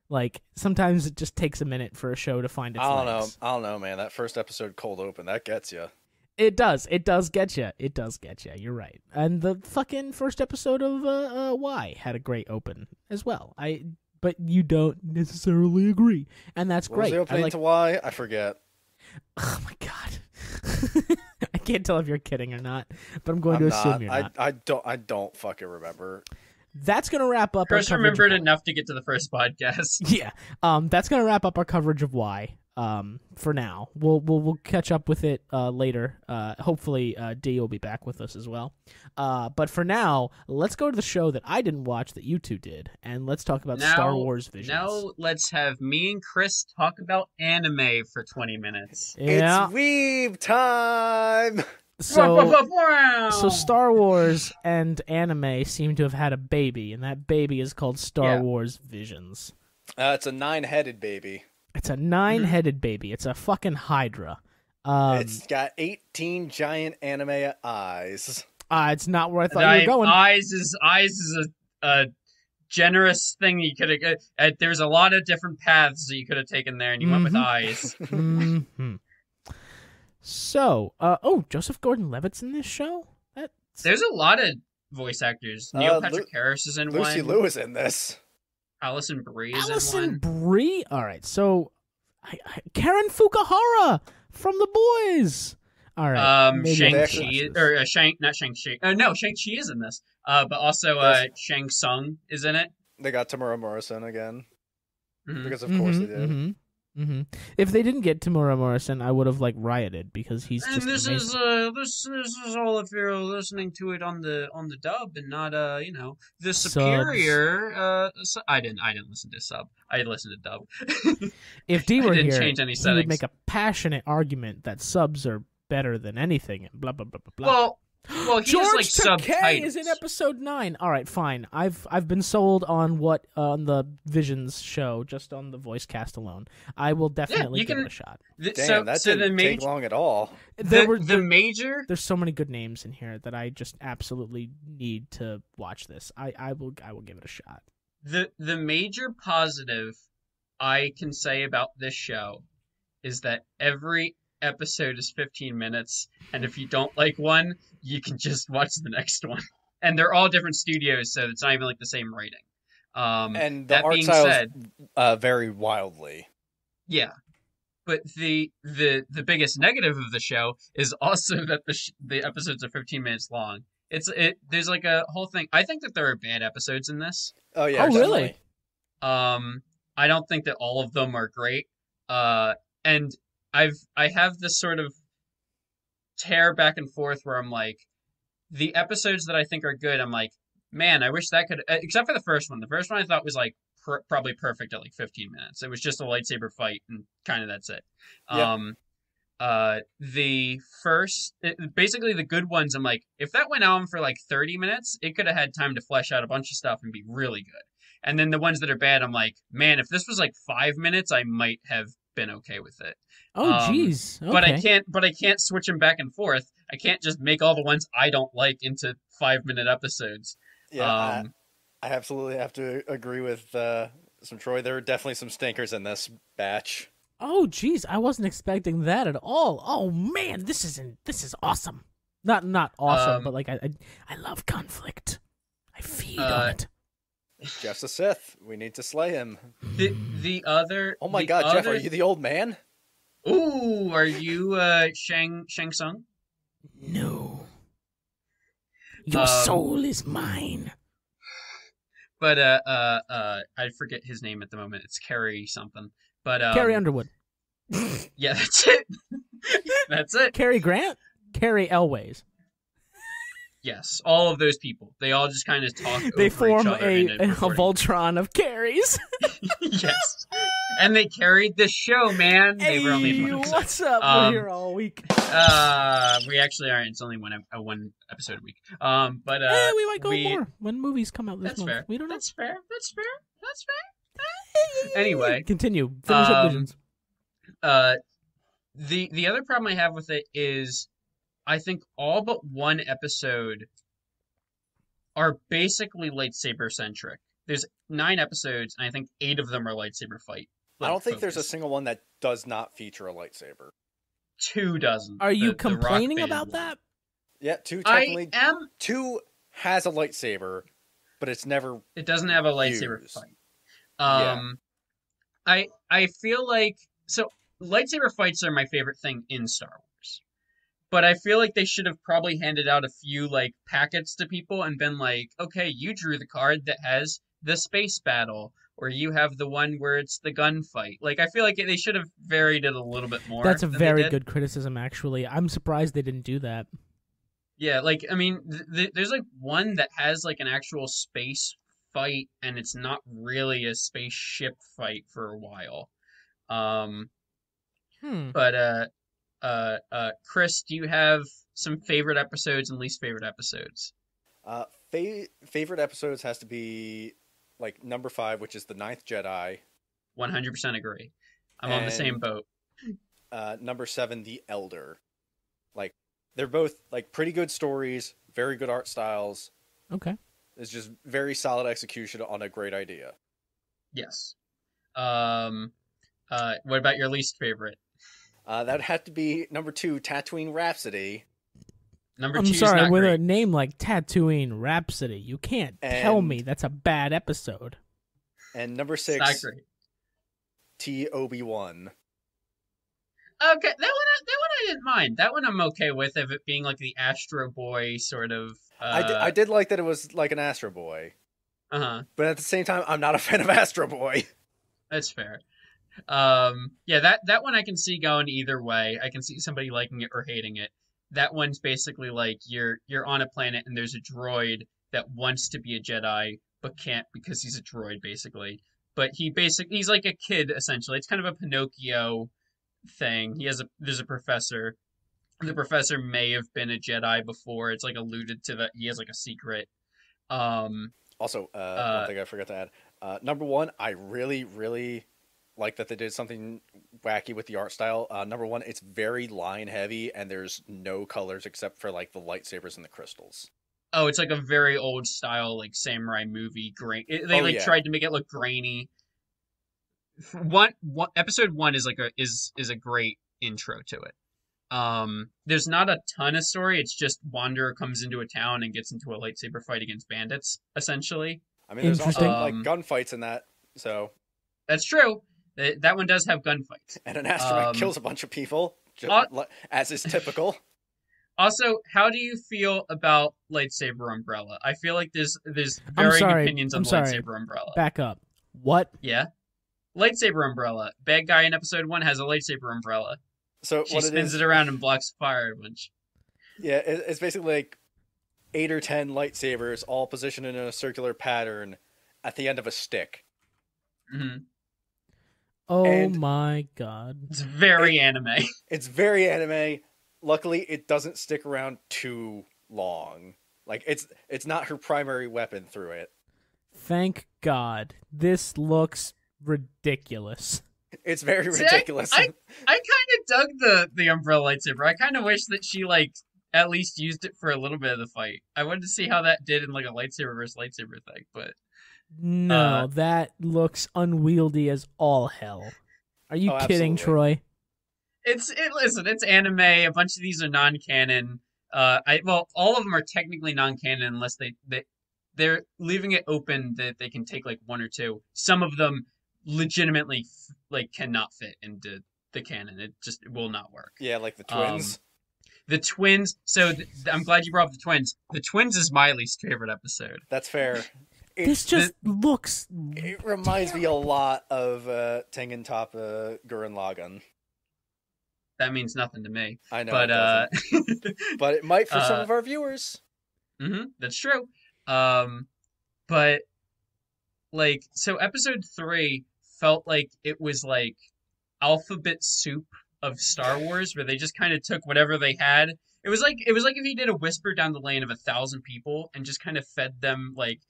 Like, sometimes it just takes a minute for a show to find its legs. I don't know, man. That first episode cold open, that gets you. It does get you. It does get you. You're right. And the fucking first episode of Y had a great open as well. But you don't necessarily agree, and that's great. Was the opening to Y? I forget. Oh my god. I can't tell if you're kidding or not, but I'm going to assume you're not. I don't fucking remember. That's going to wrap up Chris remembered enough to get to the first podcast. Yeah. That's going to wrap up our coverage of Y. For now, we'll catch up with it later. Hopefully, D will be back with us as well. But for now, let's go to the show that I didn't watch that you two did, and let's talk about Star Wars Visions. Now let's have me and Chris talk about anime for 20 minutes. Yeah. It's weeb time. So Star Wars and anime seem to have had a baby, and that baby is called Star Wars Visions. It's a 9-headed baby. It's a 9-headed baby. It's a fucking Hydra. It's got 18 giant anime eyes. It's not where I thought you were going. Eyes is a generous thing you could have. There's a lot of different paths that you could have taken there, and you went with eyes. Mm-hmm. So, Joseph Gordon-Levitt's in this show? There's a lot of voice actors. Neil Patrick Harris is in one. Lucy Liu is in this. Alison Brie is in one. Alison Brie? All right, so Karen Fukuhara from The Boys. All right. Shang-Chi, not Shang-Chi. No, Shang-Chi is in this. But also Shang Tsung is in it. They got Tamura Morrison again. Mm-hmm. Because of course they did. Mm-hmm. Mm-hmm. If they didn't get Tamura Morrison, I would have rioted because he's just this amazing. This is all if you're listening to it on the dub and not the superior. I didn't listen to sub. I listened to dub. If D were here, change any settings. He would make a passionate argument that subs are better than anything and blah blah blah blah blah. Well, he George is like subtitles. Is in episode 9. All right, fine. I've been sold on what on the Visions show, just on the voice cast alone. I will definitely give it a shot. That didn't take long at all. There's so many good names in here that I just absolutely need to watch this. I will give it a shot. The major positive I can say about this show is that every episode is 15 minutes, and if you don't like one, you can just watch the next one. And they're all different studios, so it's not even like the same writing. And the art styles vary wildly. Yeah, but the biggest negative of the show is also that the episodes are 15 minutes long. There's like a whole thing. I think that there are bad episodes in this. Oh yeah. Oh really? I don't think that all of them are great. And I have this sort of tear back and forth where I'm like, the episodes that I think are good, I'm like, man, I wish that could, except for the first one. The first one I thought was like probably perfect at like 15 minutes. It was just a lightsaber fight and kind of that's it. Yeah. The first, basically the good ones, I'm like, if that went on for like 30 minutes, it could have had time to flesh out a bunch of stuff and be really good. And then the ones that are bad, I'm like, man, if this was like 5 minutes, I might have been okay with it. Oh, jeez. Okay. But I can't switch them back and forth. I can't just make all the ones I don't like into 5-minute episodes. Yeah. I absolutely have to agree with some Troy. There are definitely some stinkers in this batch. Oh, geez, I wasn't expecting that at all. Oh man, this is awesome. Not awesome, but like I love conflict. I feed on it. Jeff's a Sith. We need to slay him. The other. Oh my God, Jeff, are you the old man? Ooh, are you Shang Tsung? No. Your soul is mine. But I forget his name at the moment. It's Carrie something. But Carrie Underwood. Yeah, that's it. That's it. Cary Grant? Cary Elways. Yes, all of those people. They all just kind of talk They over form each other a Voltron of Carries. Yes. And they carried the show, man. Hey, they were only one episode. What's up? We're here all week. We actually aren't. It's only one episode a week. But we might go more when movies come out this that's month. fair. We don't know. That's fair. Anyway, continue. Finish up Visions. The other problem I have with it is I think all but one episode are basically lightsaber centric. There's 9 episodes, and I think 8 of them are lightsaber fight. I don't think there's a single one that does not feature a lightsaber. 2 doesn't. Are you complaining about that? Yeah, 2 technically. I am. 2 has a lightsaber, but it's never. It doesn't have a lightsaber used. fight. Yeah. I feel like lightsaber fights are my favorite thing in Star Wars. But I feel like they should have probably handed out a few like packets to people and been like, okay, you drew the card that has the space battle, or you have the one where it's the gunfight. Like, I feel like they should have varied it a little bit more. That's a very good criticism, actually. I'm surprised they didn't do that. Yeah, like, I mean, there's like one that has like an actual space fight, and it's not really a spaceship fight for a while. But Chris, do you have some favorite episodes and least favorite episodes? Favorite episodes has to be like number 5, which is the Ninth Jedi. 100% agree. I'm on the same boat. Number 7, The Elder. Like, they're both like pretty good stories, very good art styles. Okay. It's just very solid execution on a great idea. Yes. What about your least favorite? That would have to be number 2, Tatooine Rhapsody. Number I'm 2 sorry, is not with great. a name like Tatooine Rhapsody, you can't tell me that's a bad episode. And number 6, Not great. T Obi-Wan. Okay, that one I didn't mind. That one I'm okay with, of it being like the Astro Boy sort of. I did like that it was like an Astro Boy. Uh-huh. But at the same time, I'm not a fan of Astro Boy. That's fair. Yeah, that one I can see going either way. I can see somebody liking it or hating it. That one's basically like you're on a planet and there's a droid that wants to be a Jedi but can't because he's a droid, basically. But he's like a kid, essentially. It's kind of a Pinocchio thing. There's a professor. The professor may have been a Jedi before. It's like alluded to that he has like a secret. Also, one thing I forgot to add. Number 1, I really, really like that they did something wacky with the art style. Number 1, it's very line heavy, and there's no colors except for like the lightsabers and the crystals. Oh, it's like a very old style, like samurai movie. They tried to make it look grainy. Episode 1 is like is a great intro to it. There's not a ton of story. It's just Wanderer comes into a town and gets into a lightsaber fight against bandits, essentially. I mean, there's also like gunfights in that, so that's true. That one does have gunfights. And an asteroid kills a bunch of people, as is typical. Also, how do you feel about lightsaber umbrella? I feel like there's varying opinions on lightsaber umbrella. Back up. What? Yeah. Lightsaber umbrella. Bad guy in episode 1 has a lightsaber umbrella. So she spins it around and blocks fire a bunch. Yeah, it's basically like 8 or 10 lightsabers all positioned in a circular pattern at the end of a stick. Mm-hmm. Oh my god. It's very anime. It's very anime. Luckily, it doesn't stick around too long. Like, it's not her primary weapon through it. Thank God. This looks ridiculous. It's very ridiculous. I kind of dug the umbrella lightsaber. I kind of wish that she like at least used it for a little bit of the fight. I wanted to see how that did in like a lightsaber versus lightsaber thing, but No, that looks unwieldy as all hell. Are you kidding, absolutely. Troy? Listen, it's anime. A bunch of these are non-canon. All of them are technically non-canon unless they're leaving it open that they can take like one or two. Some of them legitimately like cannot fit into the canon. It will not work. Yeah, like the twins. The twins. So I'm glad you brought up the twins. The twins is my least favorite episode. That's fair. This just looks. It reminds me a lot of Tengen Toppa Gurren Lagann. That means nothing to me. I know, but but it might for some of our viewers. That's true. But like, so episode 3 felt like it was like alphabet soup of Star Wars, where they just kind of took whatever they had. It was like if you did a whisper down the lane of 1,000 people and just kind of fed them like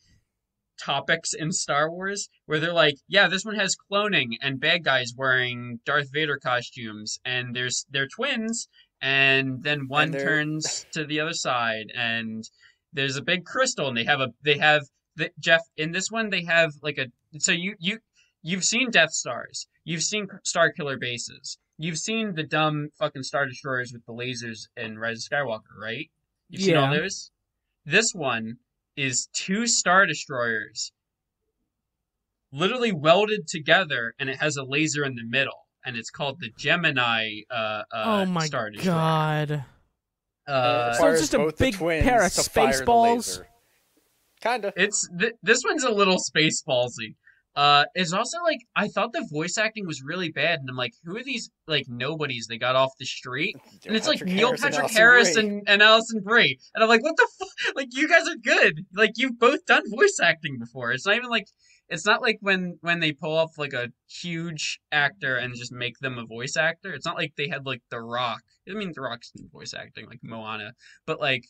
topics in Star Wars, where they're like, yeah, this one has cloning and bad guys wearing Darth Vader costumes, and they're twins, and then one turns to the other side, and there's a big crystal, and they have Jeff, in this one they have like you've seen Death Stars, you've seen Star Killer bases, you've seen the dumb fucking Star Destroyers with the lasers in Rise of Skywalker, right? You've seen all those. This one is 2 Star Destroyers literally welded together, and it has a laser in the middle, and it's called the Gemini oh my Star Destroyer. God. So it's just a big pair of space balls. Kinda. This one's a little space ballsy. It's also like, I thought the voice acting was really bad, and I'm like, who are these like nobodies they got off the street? And it's like Neil Patrick Harris and Alison Brie, and I'm like, what the fuck? Like, you guys are good. Like, you've both done voice acting before. It's not even like, it's not like when they pull off like a huge actor and just make them a voice actor. It's not like they had like The Rock. I mean, The Rock's in voice acting, like Moana, but like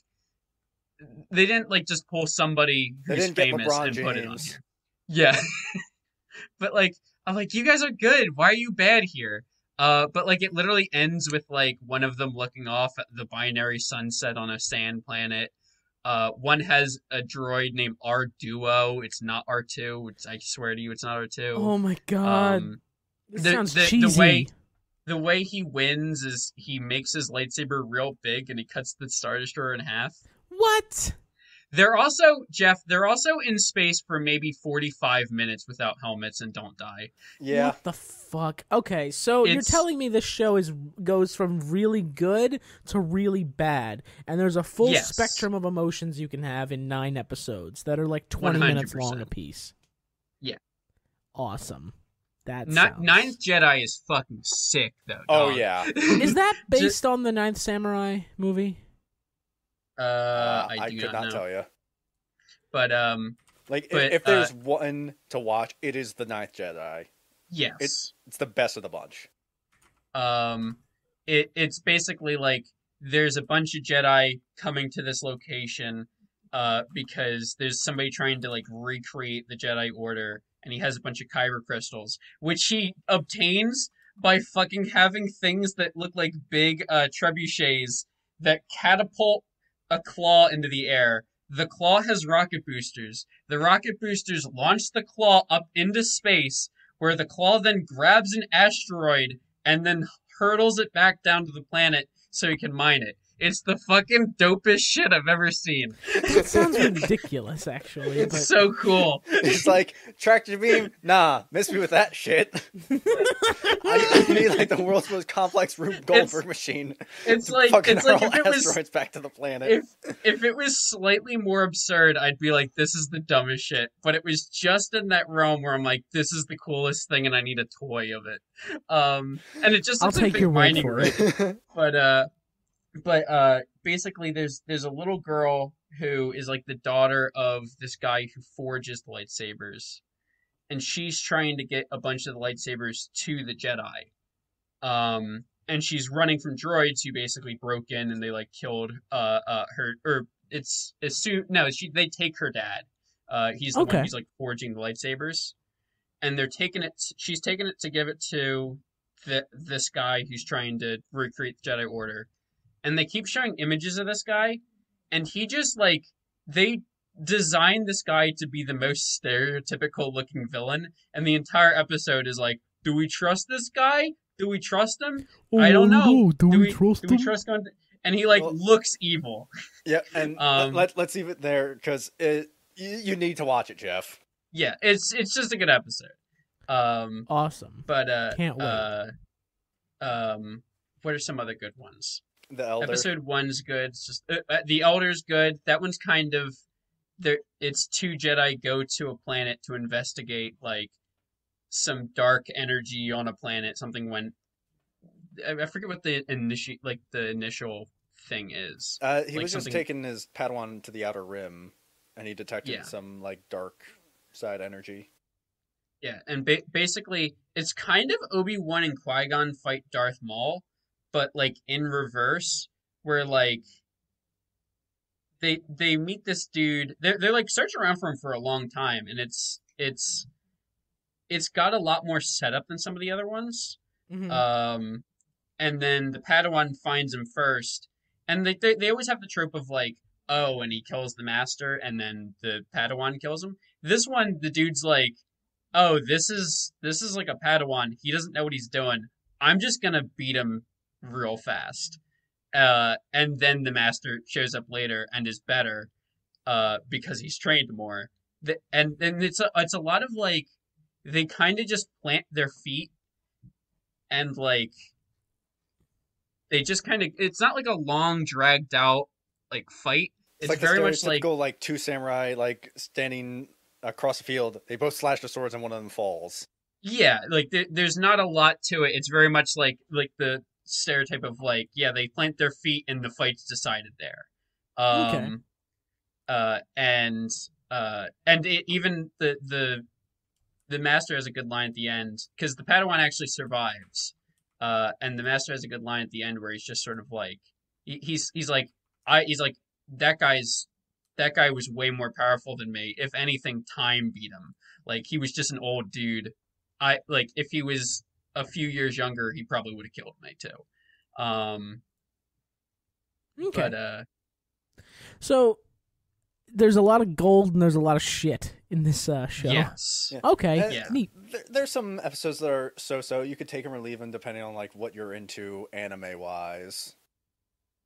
they didn't like just pull somebody who's famous and put it on here. Yeah. But like, I'm like, you guys are good. Why are you bad here? But like, it literally ends with like one of them looking off at the binary sunset on a sand planet. One has a droid named R-Duo. It's not R2. I swear to you, it's not R2. Oh my God. This sounds cheesy. The way he wins is he makes his lightsaber real big and he cuts the Star Destroyer in half. What? They're also in space for maybe 45 minutes without helmets and don't die. Yeah. What the fuck? Okay, so you're telling me this show goes from really good to really bad, and there's a full spectrum of emotions you can have in 9 episodes that are like 20 minutes long apiece. Yeah. Awesome. Ninth Jedi is fucking sick, though. Dog. Oh, yeah. Is that based on the Ninth Samurai movie? I could not tell you. But if there's one to watch, it is the Ninth Jedi. Yes, it's the best of the bunch. It's basically like there's a bunch of Jedi coming to this location, because there's somebody trying to like recreate the Jedi Order, and he has a bunch of kyber crystals, which he obtains by fucking having things that look like big trebuchets that catapult a claw into the air. The claw has rocket boosters. The rocket boosters launch the claw up into space, where the claw then grabs an asteroid and then hurtles it back down to the planet so he can mine it. It's the fucking dopest shit I've ever seen. That sounds ridiculous, actually. It's so cool. It's like, tractor beam? Nah, miss me with that shit. I need like the world's most complex Rube Goldberg machine. It's like if it was asteroids back to the planet. If it was slightly more absurd, I'd be like, this is the dumbest shit. But it was just in that realm where I'm like, this is the coolest thing, and I need a toy of it. And it just looks like big mining rig. But basically, there's a little girl who is like the daughter of this guy who forges the lightsabers, and she's trying to get a bunch of the lightsabers to the Jedi. And she's running from droids who basically broke in and they like killed her. Or it's assumed they take her dad. He's the one who's like forging the lightsabers, and they're taking it. She's taking it to give it to this guy who's trying to recreate the Jedi Order. And they keep showing images of this guy, and he just, like, they designed this guy to be the most stereotypical looking villain, and the entire episode is like, do we trust this guy? Do we trust him? I don't know. No. Do we trust him? And he like looks evil. Yeah, and let's leave it there because you need to watch it, Jeff. Yeah, it's just a good episode. Awesome. But can't wait. What are some other good ones? The Elder. Episode 1's good. It's just The Elder's good. That one's kind of there. It's two Jedi go to a planet to investigate like some dark energy on a planet. Something went. I forget what the initial thing is. He was just taking his Padawan to the Outer Rim, and he detected some like dark side energy. Yeah, and basically, it's kind of Obi-Wan and Qui-Gon fight Darth Maul, but like in reverse, where like they meet this dude. They're like searching around for him for a long time, and it's got a lot more setup than some of the other ones. Mm-hmm. And then the Padawan finds him first, and they always have the trope of like, oh, and he kills the master, and then the Padawan kills him. This one, the dude's like, oh, this is like a Padawan. He doesn't know what he's doing. I'm just gonna beat him real fast. And then the master shows up later and is better, because he's trained more. And it's a lot of like, they kind of just plant their feet, and like, they just kind of, it's not like a long dragged out like fight. It's like very the much like like two samurai like standing across the field. They both slash their swords and one of them falls. Yeah, like there's not a lot to it. It's very much like the stereotype of like, yeah, they plant their feet and the fight's decided there. Even the master has a good line at the end, because the Padawan actually survives. And the master has a good line at the end where he's just sort of like, he's like that guy was way more powerful than me. If anything, time beat him. Like, he was just an old dude. If he was a few years younger, he probably would have killed me too. Okay. But so there's a lot of gold and there's a lot of shit in this show. Yes. Yeah. Okay. Yeah. Neat. There's some episodes that are so. You could take them or leave them depending on like what you're into anime wise.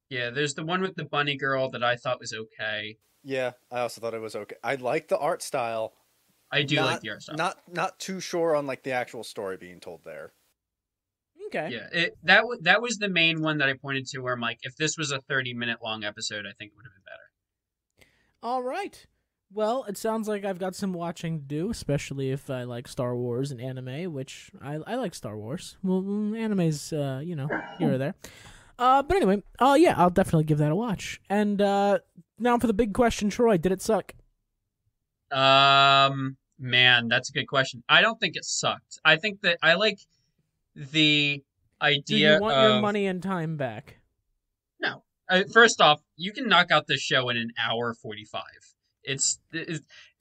Yeah, there's the one with the bunny girl that I thought was okay. Yeah, I also thought it was okay. I like the art style. I do like the art style. Not too sure on like the actual story being told there. Okay. Yeah, that was the main one that I pointed to where I'm like, if this was a 30-minute long episode, I think it would have been better. All right. Well, it sounds like I've got some watching to do, especially if I like Star Wars and anime, which I like Star Wars. Well, anime's, here or there. But anyway, yeah, I'll definitely give that a watch. And now for the big question, Troy, did it suck? Man, that's a good question. I don't think it sucked. I think that I like the idea. Do you want your money and time back? No. First off, you can knock out this show in an hour 45.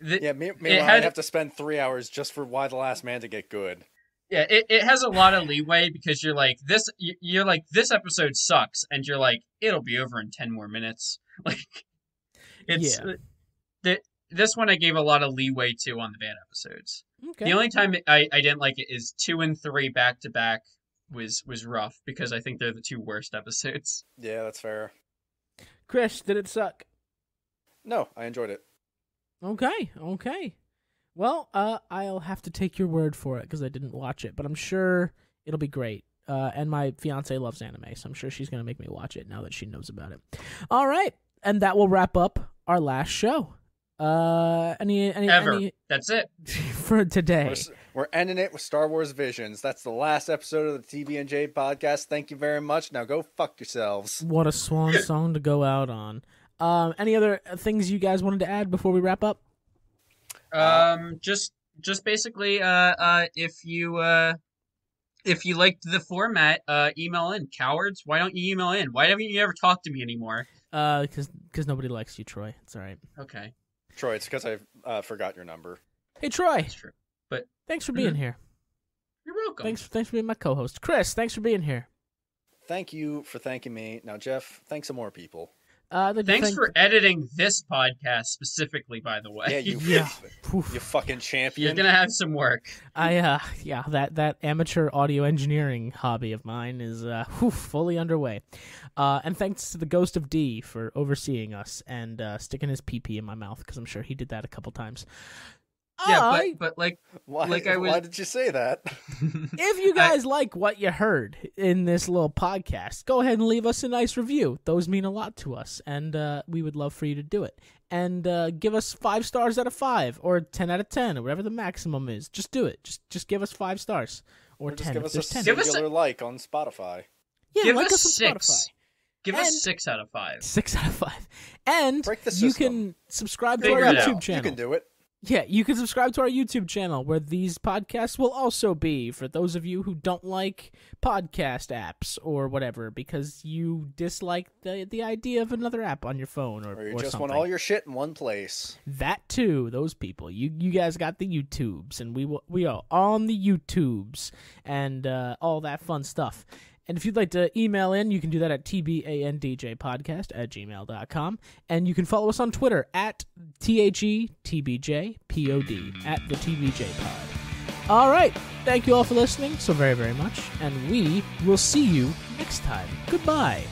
Meanwhile, I have to spend 3 hours just for Why the Last Man to get good. Yeah, it has a lot of leeway because you're like this episode sucks, and you're like, it'll be over in 10 more minutes. Like, it's this one I gave a lot of leeway to on the bad episodes. Okay. The only time I didn't like it is 2 and 3 back to back was rough, because I think they're the two worst episodes. Yeah, that's fair. Chris, did it suck? No, I enjoyed it. Okay. Well, I'll have to take your word for it because I didn't watch it, but I'm sure it'll be great. And my fiance loves anime, so I'm sure she's going to make me watch it now that she knows about it. All right, and that will wrap up our last show. That's it for today. We're ending it with Star Wars Visions. That's the last episode of the TB&J podcast. Thank you very much. Now go fuck yourselves. What a swan song to go out on. Any other things you guys wanted to add before we wrap up? Just basically, if you liked the format, email in, cowards. Why don't you email in? Why haven't you ever talked to me anymore? Because nobody likes you, Troy. It's all right. Okay. Troy, it's because I forgot your number. Hey, Troy. That's true. But thanks for being here. You're welcome. Thanks for being my co-host. Chris, thanks for being here. Thank you for thanking me. Now, Jeff, thanks some more people. Thanks for editing this podcast specifically, by the way. Yeah, you fucking champion. You're gonna have some work. That amateur audio engineering hobby of mine is fully underway. And thanks to the Ghost of D for overseeing us and sticking his pee-pee in my mouth, because I'm sure he did that a couple times. Yeah, but why did you say that? If you guys like what you heard in this little podcast, go ahead and leave us a nice review. Those mean a lot to us, and we would love for you to do it. And give us 5 stars out of 5, or 10 out of 10, or whatever the maximum is. Just do it. Just give us 5 stars, or 10. Just give us a 10. singular like on Spotify. Yeah, give like us us on 6. Spotify. Give us 6 out of 5. 6 out of 5. And break the you system. can subscribe to our Figure it YouTube out. channel. You can do it. Yeah, you can subscribe to our YouTube channel, where these podcasts will also be, for those of you who don't like podcast apps or whatever, because you dislike the idea of another app on your phone or you or just something. want all your shit in one place. That too, those people. You guys got the YouTubes, and we are on the YouTubes, and all that fun stuff. And if you'd like to email in, you can do that at tbandjpodcast@gmail.com. And you can follow us on Twitter at THETBJPOD, at the TBJ Pod. All right. Thank you all for listening so very, very much. And we will see you next time. Goodbye.